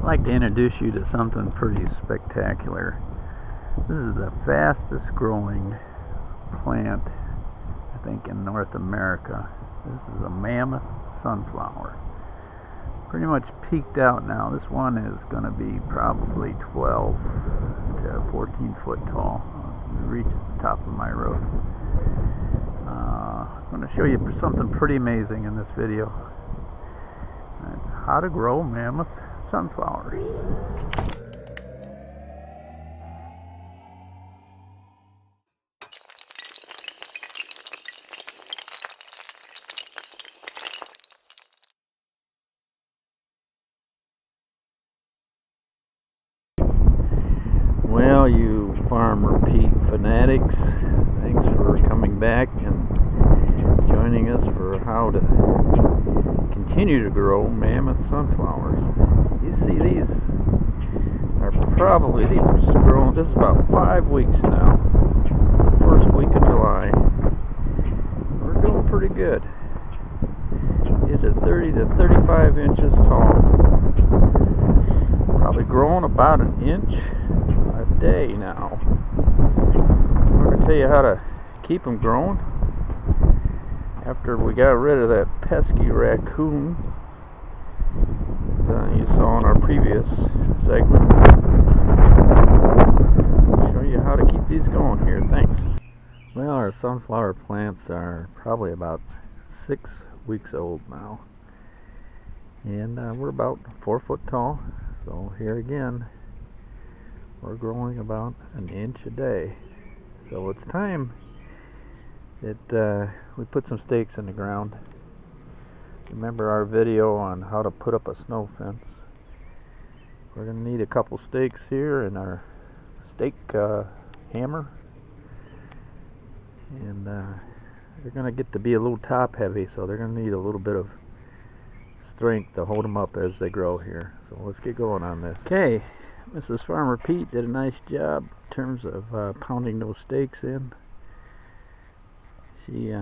I'd like to introduce you to something pretty spectacular. This is the fastest growing plant, I think, in North America. This is a Mammoth Sunflower. Pretty much peaked out now. This one is going to be probably 12 to 14 foot tall. It reaches the top of my roof. I'm going to show you something pretty amazing in this video. It's how to grow Mammoth Sunflowers. Well, you Farm Repeat fanatics, thanks for coming back and joining us for how to continue to grow Mammoth Sunflowers. You see, these are probably, these are growing, this is about 5 weeks now, first week of July. We're doing pretty good. These are 30 to 35 inches tall, probably growing about an inch a day now. I'm going to tell you how to keep them growing after we got rid of that pesky raccoon that you saw in our previous segment. I'll show you how to keep these going here. Thanks. Well, our sunflower plants are probably about 6 weeks old now, and we're about 4 foot tall. So here again, we're growing about an inch a day. So it's time that we put some stakes in the ground. Remember our video on how to put up a snow fence? We're going to need a couple stakes here and our stake hammer. And they're going to get to be a little top heavy, so they're going to need a little bit of strength to hold them up as they grow here. So let's get going on this. Okay, Mrs. Farmer Pete did a nice job in terms of pounding those stakes in. She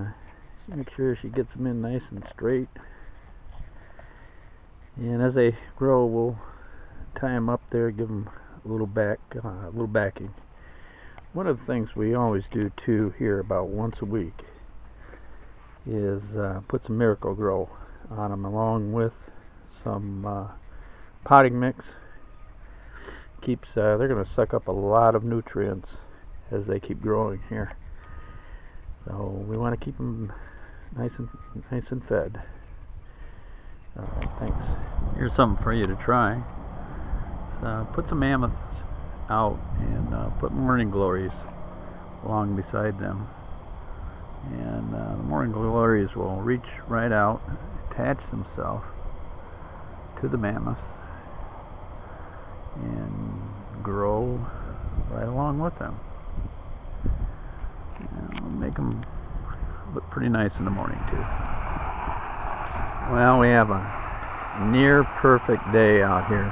makes sure she gets them in nice and straight. And as they grow, we'll tie them up there, give them a little backing. One of the things we always do too here about once a week is put some Miracle-Gro on them along with some potting mix. Keeps they're going to suck up a lot of nutrients as they keep growing here. So we want to keep them nice and fed. Thanks. Here's something for you to try. Put some mammoths out and put morning glories along beside them. And the morning glories will reach right out, attach themselves to the mammoths, and grow right along with them. And we'll make them look pretty nice in the morning too. Well, we have a near perfect day out here.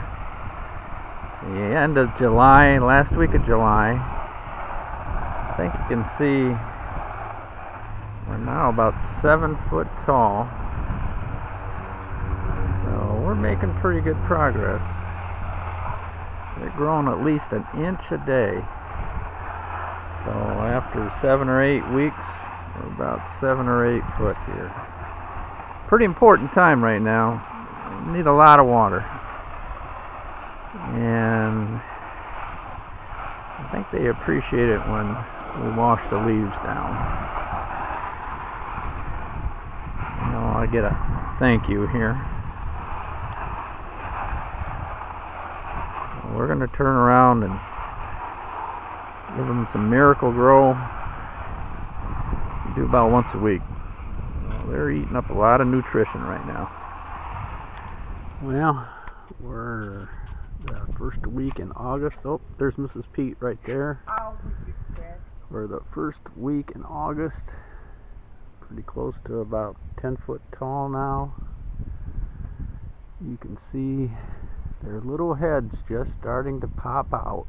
The end of July, last week of July. I think you can see we're now about 7 foot tall. So we're making pretty good progress. They're growing at least an inch a day. So after 7 or 8 weeks, we're about 7 or 8 foot here. Pretty important time right now. We need a lot of water. And I think they appreciate it when we wash the leaves down. You know, I get a thank you here. We're going to turn around and give them some Miracle-Gro. We do about once a week. They're eating up a lot of nutrition right now. Well, we're the first week in August. Oh, there's Mrs. Pete right there. We're the first week in August. Pretty close to about 10 foot tall now. You can see their little heads just starting to pop out.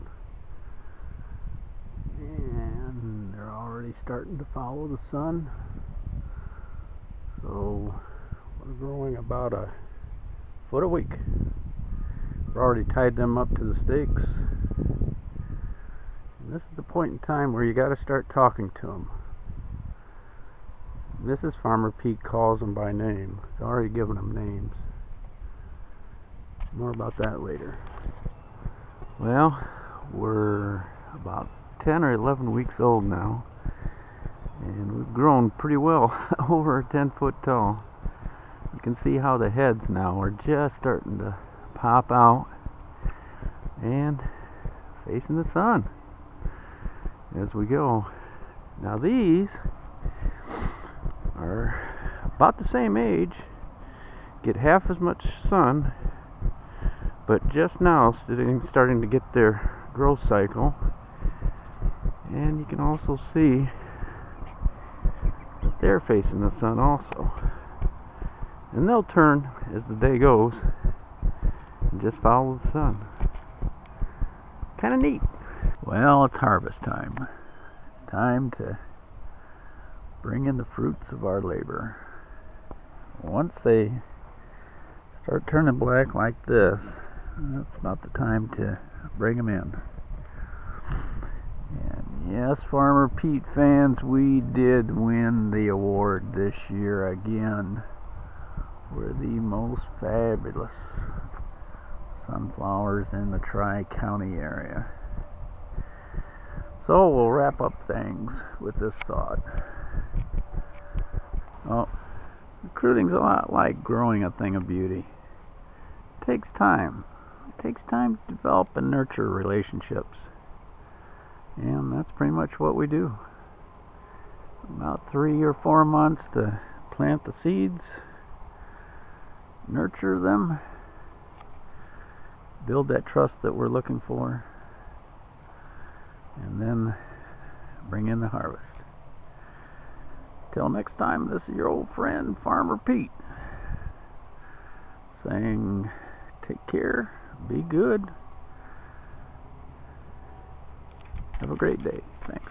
And they're already starting to follow the sun. So we're growing about a foot a week. I've already tied them up to the stakes. And this is the point in time where you got to start talking to them. This is Farmer Pete calls them by name. He's already given them names. More about that later. Well, we're about 10 or 11 weeks old now, and we've grown pretty well, over 10 foot tall. You can see how the heads now are just starting to pop out and facing the sun as we go. Now these are about the same age, get half as much sun, but just now starting to get their growth cycle. And you can also see that they're facing the sun also. And they'll turn as the day goes and just follow the sun. Kind of neat. Well, it's harvest time. It's time to bring in the fruits of our labor. Once they start turning black like this, that's about the time to bring them in. And yes, Farmer Pete fans, we did win the award this year again. We're the most fabulous sunflowers in the Tri-County area. So we'll wrap up things with this thought. Well, recruiting's a lot like growing a thing of beauty. It takes time. It takes time to develop and nurture relationships. And that's pretty much what we do. About 3 or 4 months to plant the seeds, nurture them, build that trust that we're looking for, and then bring in the harvest. Till next time, this is your old friend Farmer Pete saying take care, be good, have a great day. Thanks.